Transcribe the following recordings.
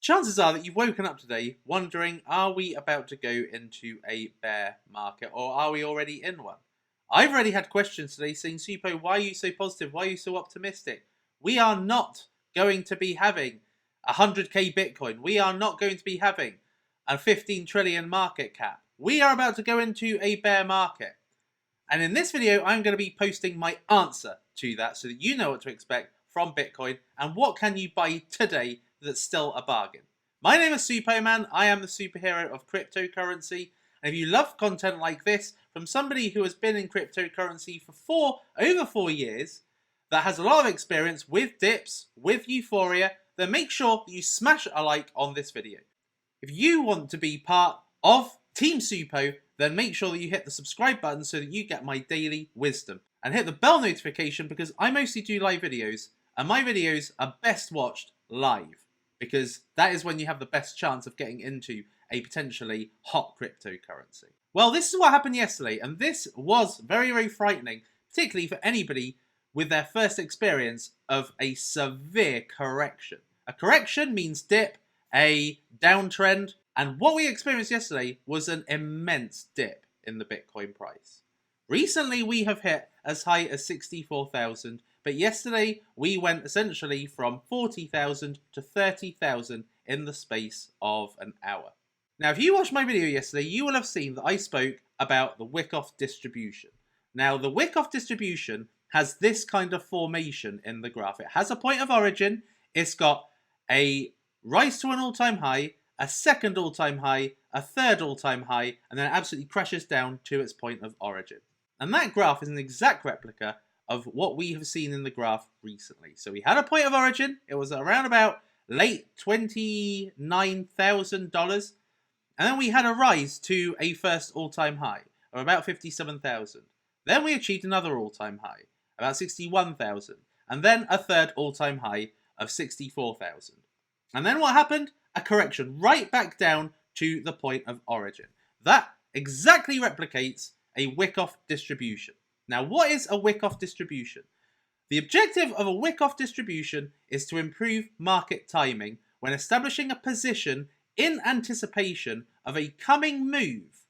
Chances are that you've woken up today wondering, are we about to go into a bear market or are we already in one? I've already had questions today saying, Suppo, why are you so positive? Why are you so optimistic? We are not going to be having 100k Bitcoin. We are not going to be having a 15 trillion market cap. We are about to go into a bear market. And in this video, I'm going to be posting my answer to that so that you know what to expect from Bitcoin and what can you buy today that's still a bargain. My name is Suppoman. I am the superhero of cryptocurrency. And if you love content like this from somebody who has been in cryptocurrency for over 4 years, that has a lot of experience with dips, with euphoria, then make sure that you smash a like on this video. If you want to be part of Team Suppo, then make sure that you hit the subscribe button so that you get my daily wisdom. And hit the bell notification because I mostly do live videos, and my videos are best watched live, because that is when you have the best chance of getting into a potentially hot cryptocurrency. Well, this is what happened yesterday, and this was very, very frightening, particularly for anybody with their first experience of a severe correction. A correction means dip, a downtrend, and what we experienced yesterday was an immense dip in the Bitcoin price. Recently, we have hit as high as 64,000, but yesterday we went essentially from 40,000 to 30,000 in the space of an hour. Now, if you watched my video yesterday, you will have seen that I spoke about the wick-off distribution. Now, the wick-off distribution has this kind of formation in the graph. It has a point of origin, it's got a rise to an all-time high, a second all-time high, a third all-time high, and then it absolutely crashes down to its point of origin. And that graph is an exact replica of what we have seen in the graph recently. So we had a point of origin, it was around about late $29,000, and then we had a rise to a first all-time high of about 57,000. Then we achieved another all-time high, about 61,000, and then a third all-time high of 64,000. And then what happened? A correction right back down to the point of origin. That exactly replicates a wick-off distribution. Now, what is a wick-off distribution? The objective of a wick-off distribution is to improve market timing when establishing a position in anticipation of a coming move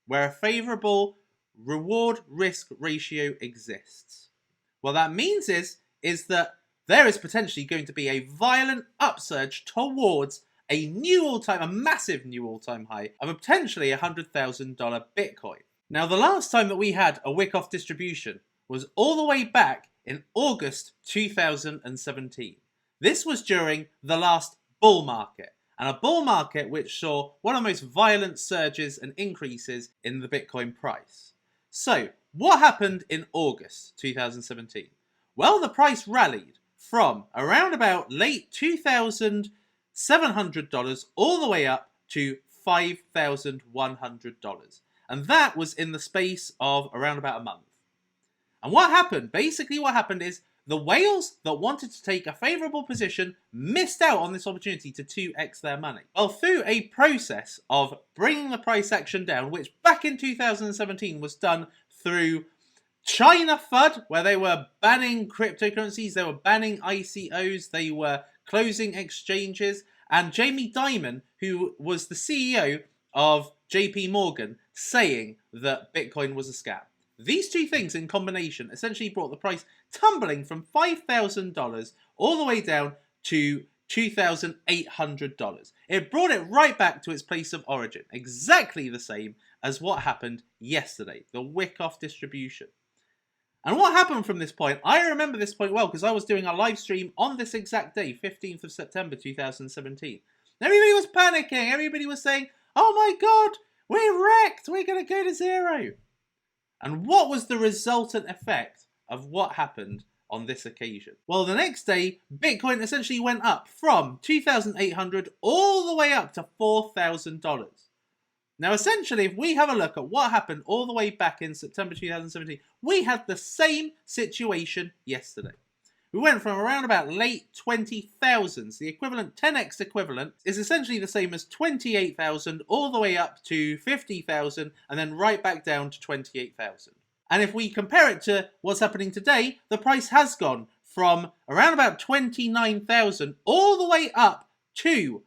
where a favourable reward-risk ratio exists. What that means is that there is potentially going to be a violent upsurge towards a massive new all-time high of potentially $100,000 Bitcoin. Now, the last time that we had a wick-off distribution was all the way back in August 2017. This was during the last bull market, and a bull market which saw one of the most violent surges and increases in the Bitcoin price. So, what happened in August 2017? Well, the price rallied from around about late $2,700 all the way up to $5,100. And that was in the space of around about a month. And what happened? Basically what happened is the whales that wanted to take a favourable position missed out on this opportunity to 2x their money. Well, through a process of bringing the price action down, which back in 2017 was done through China FUD, where they were banning cryptocurrencies, they were banning ICOs, they were closing exchanges, and Jamie Dimon, who was the CEO of JP Morgan, saying that Bitcoin was a scam. These two things in combination essentially brought the price tumbling from $5,000 all the way down to $2,800. It brought it right back to its place of origin, exactly the same as what happened yesterday, the wick-off distribution. And what happened from this point? I remember this point well because I was doing a live stream on this exact day, 15th of September 2017. Everybody was panicking, everybody was saying, oh my god, we're wrecked, we're going to go to zero. And what was the resultant effect of what happened on this occasion? Well, the next day, Bitcoin essentially went up from $2,800 all the way up to $4,000. Now, essentially, if we have a look at what happened all the way back in September 2017, we had the same situation yesterday. We went from around about late 20,000s, the equivalent 10x equivalent is essentially the same as 28,000 all the way up to 50,000 and then right back down to 28,000. And if we compare it to what's happening today, the price has gone from around about 29,000 all the way up to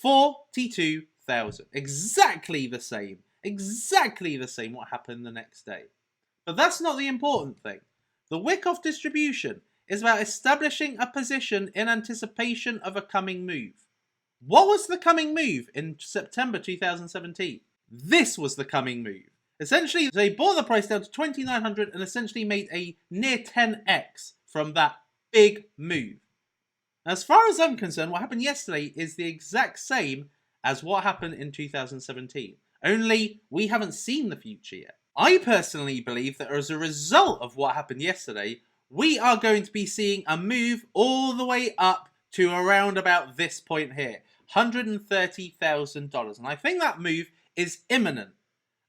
42,000. Exactly the same. Exactly the same what happened the next day. But that's not the important thing. The wick-off distribution is about establishing a position in anticipation of a coming move. What was the coming move in September 2017? This was the coming move. Essentially, they brought the price down to 2,900 and essentially made a near 10x from that big move. As far as I'm concerned, what happened yesterday is the exact same as what happened in 2017. Only we haven't seen the future yet. I personally believe that as a result of what happened yesterday, we are going to be seeing a move all the way up to around about this point here, $130,000. And I think that move is imminent.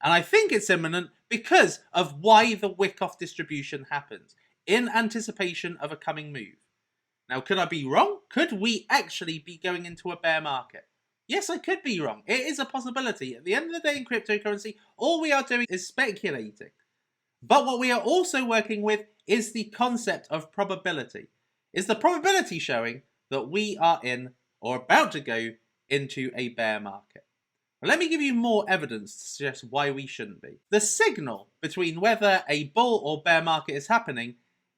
And I think it's imminent because of why the wick-off distribution happens, in anticipation of a coming move. Now, could I be wrong? Could we actually be going into a bear market? Yes, I could be wrong. It is a possibility. At the end of the day in cryptocurrency, all we are doing is speculating. But what we are also working with is the concept of probability. Is the probability showing that we are in or about to go into a bear market? Well, let me give you more evidence to suggest why we shouldn't be. The signal between whether a bull or bear market is happening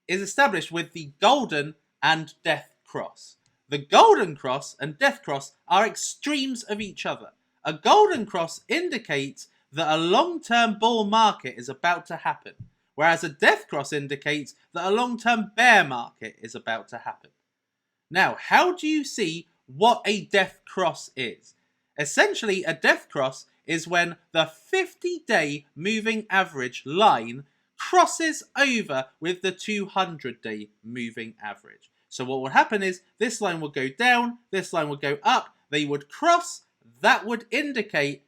is established with the golden and death cross. The golden cross and death cross are extremes of each other. A golden cross indicates that a long-term bull market is about to happen, whereas a death cross indicates that a long-term bear market is about to happen. Now, how do you see what a death cross is? Essentially, a death cross is when the 50-day moving average line crosses over with the 200-day moving average. So what would happen is this line would go down, this line would go up, they would cross, that would indicate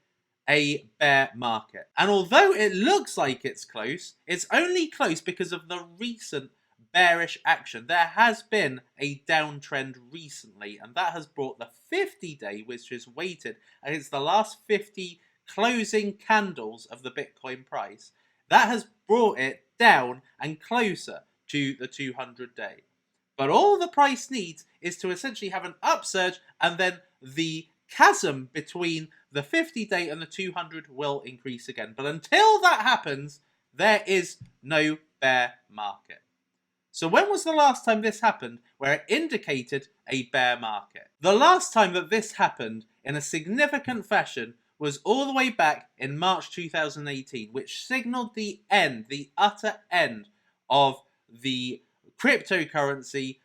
a bear market. And although it looks like it's close, it's only close because of the recent bearish action. There has been a downtrend recently, and that has brought the 50-day, which is weighted against the last 50 closing candles of the Bitcoin price, that has brought it down and closer to the 200-day. But all the price needs is to essentially have an upsurge, and then the chasm between the 50-day and the 200 will increase again. But until that happens, there is no bear market. So when was the last time this happened where it indicated a bear market? The last time that this happened in a significant fashion was all the way back in March 2018, which signaled the end, the utter end of the cryptocurrency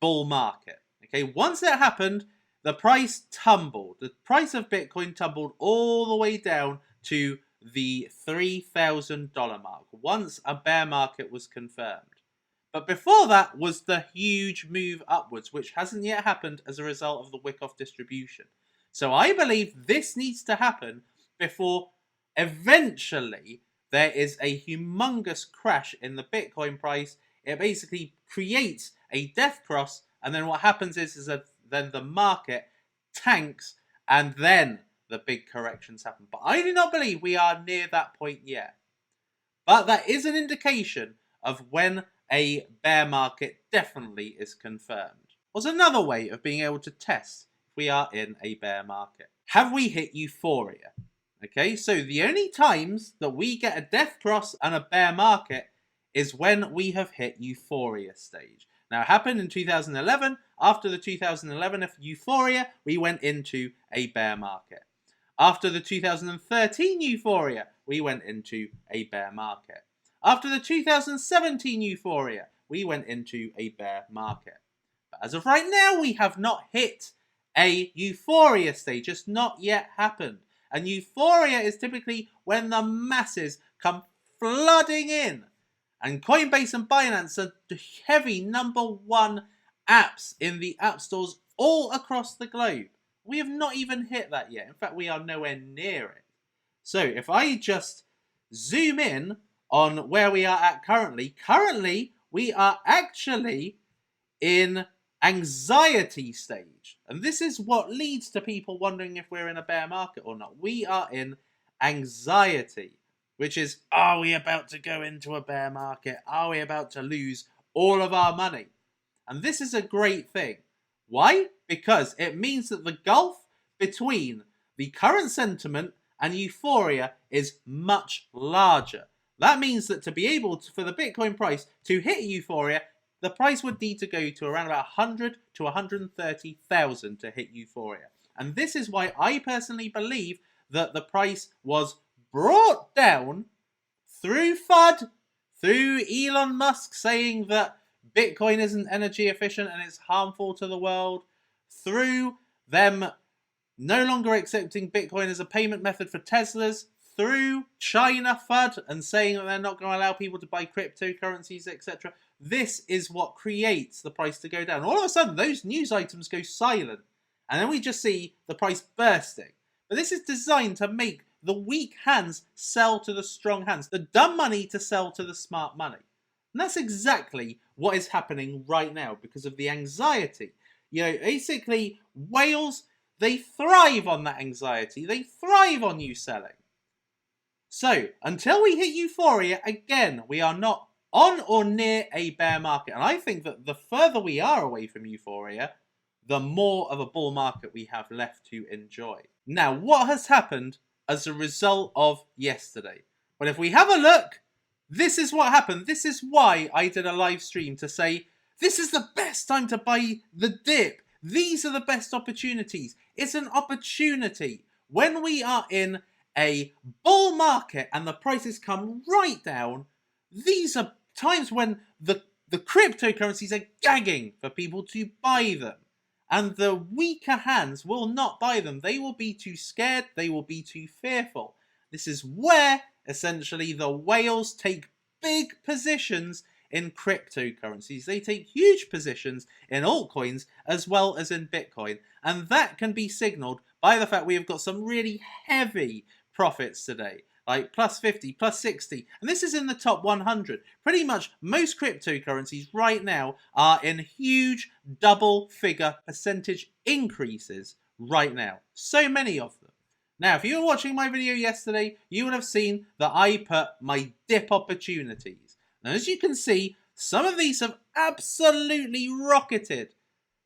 bull market. Okay, once it happened, the price tumbled. The price of Bitcoin tumbled all the way down to the $3,000 mark once a bear market was confirmed. But before that was the huge move upwards, which hasn't yet happened as a result of the wick-off distribution. So I believe this needs to happen before eventually there is a humongous crash in the Bitcoin price. It basically creates a death cross, and then what happens is that then the market tanks, and then the big corrections happen. But I do not believe we are near that point yet. But that is an indication of when a bear market definitely is confirmed. Was another way of being able to test if we are in a bear market. Have we hit euphoria? Okay, so the only times that we get a death cross and a bear market is when we have hit euphoria stage. Now, it happened in 2011. After the 2011 euphoria, we went into a bear market. After the 2013 euphoria, we went into a bear market. After the 2017 euphoria, we went into a bear market. But as of right now, we have not hit a euphoria stage. It's not yet happened. And euphoria is typically when the masses come flooding in. And Coinbase and Binance are the heavy #1 apps in the app stores all across the globe. We have not even hit that yet. In fact, we are nowhere near it. So if I just zoom in on where we are at currently we are actually in anxiety stage. And this is what leads to people wondering if we're in a bear market or not. We are in anxiety, which is, are we about to go into a bear market? Are we about to lose all of our money? And this is a great thing. Why? Because it means that the gulf between the current sentiment and euphoria is much larger. That means that to be able to, for the Bitcoin price to hit euphoria, the price would need to go to around about 100 to 130,000 to hit euphoria. And this is why I personally believe that the price was brought down through FUD, through Elon Musk saying that Bitcoin isn't energy efficient and it's harmful to the world, through them no longer accepting Bitcoin as a payment method for Teslas, through China FUD and saying that they're not going to allow people to buy cryptocurrencies, etc. This is what creates the price to go down. All of a sudden, those news items go silent, and then we just see the price bursting. But this is designed to make the weak hands sell to the strong hands, the dumb money to sell to the smart money. And that's exactly what is happening right now because of the anxiety. You know, basically, whales, they thrive on that anxiety. They thrive on you selling. So, until we hit euphoria, again, we are not on or near a bear market. And I think that the further we are away from euphoria, the more of a bull market we have left to enjoy. Now, what has happened as a result of yesterday? Well, if we have a look, this is what happened. This is why I did a live stream to say, this is the best time to buy the dip. These are the best opportunities. It's an opportunity. When we are in a bull market and the prices come right down, these are times when the cryptocurrencies are gagging for people to buy them. And the weaker hands will not buy them. They will be too scared. They will be too fearful. This is where, essentially, the whales take big positions in cryptocurrencies. They take huge positions in altcoins as well as in Bitcoin. And that can be signaled by the fact we have got some really heavy profits today. Like plus 50, plus 60. And this is in the top 100. Pretty much most cryptocurrencies right now are in huge double-figure percentage increases right now. So many of them. Now, if you were watching my video yesterday, you would have seen that I put my dip opportunities. Now, as you can see, some of these have absolutely rocketed.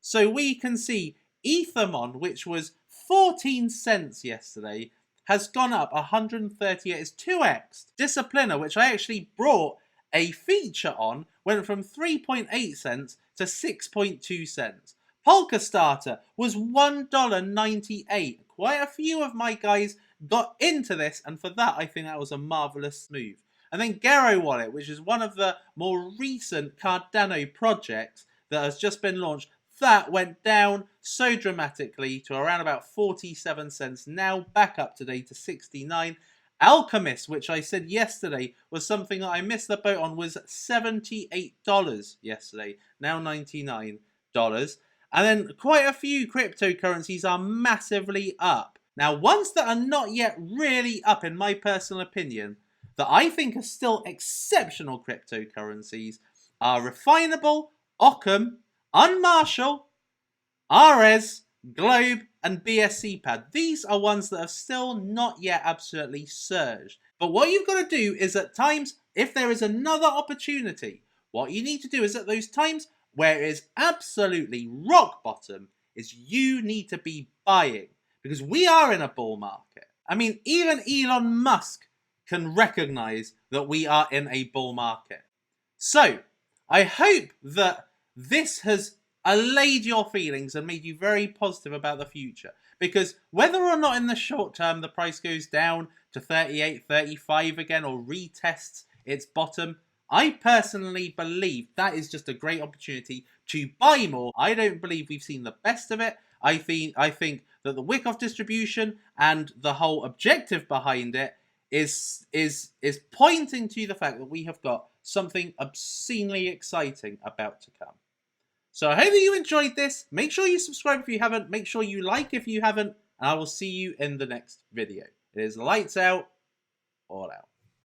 So we can see Ethermon, which was 14 cents yesterday, has gone up 138. It's 2x. Discipliner, which I actually brought a feature on, went from 3.8 cents to 6.2 cents. Polka Starter was $1.98. Quite a few of my guys got into this, and for that, I think that was a marvelous move. And then Gero Wallet, which is one of the more recent Cardano projects that has just been launched, that went down so dramatically to around about 47 cents, now back up today to 69. Alchemist, which I said yesterday was something that I missed the boat on, was $78 yesterday, now $99. And then quite a few cryptocurrencies are massively up. Now, ones that are not yet really up, in my personal opinion, that I think are still exceptional cryptocurrencies are Refinable, Occam, Unmarshall, Ares, Globe, and BSC Pad. These are ones that have still not yet absolutely surged. But what you've got to do is at times, if there is another opportunity, what you need to do is at those times where it is absolutely rock bottom, is you need to be buying. Because we are in a bull market. I mean, even Elon Musk can recognize that we are in a bull market. So, I hope that this has allayed your feelings and made you very positive about the future. Because whether or not in the short term the price goes down to 38, 35 again or retests its bottom, I personally believe that is just a great opportunity to buy more. I don't believe we've seen the best of it. I think that the Wyckoff distribution and the whole objective behind it is pointing to the fact that we have got something obscenely exciting about to come. So I hope that you enjoyed this. Make sure you subscribe if you haven't. Make sure you like if you haven't. And I will see you in the next video. It is lights out, all out.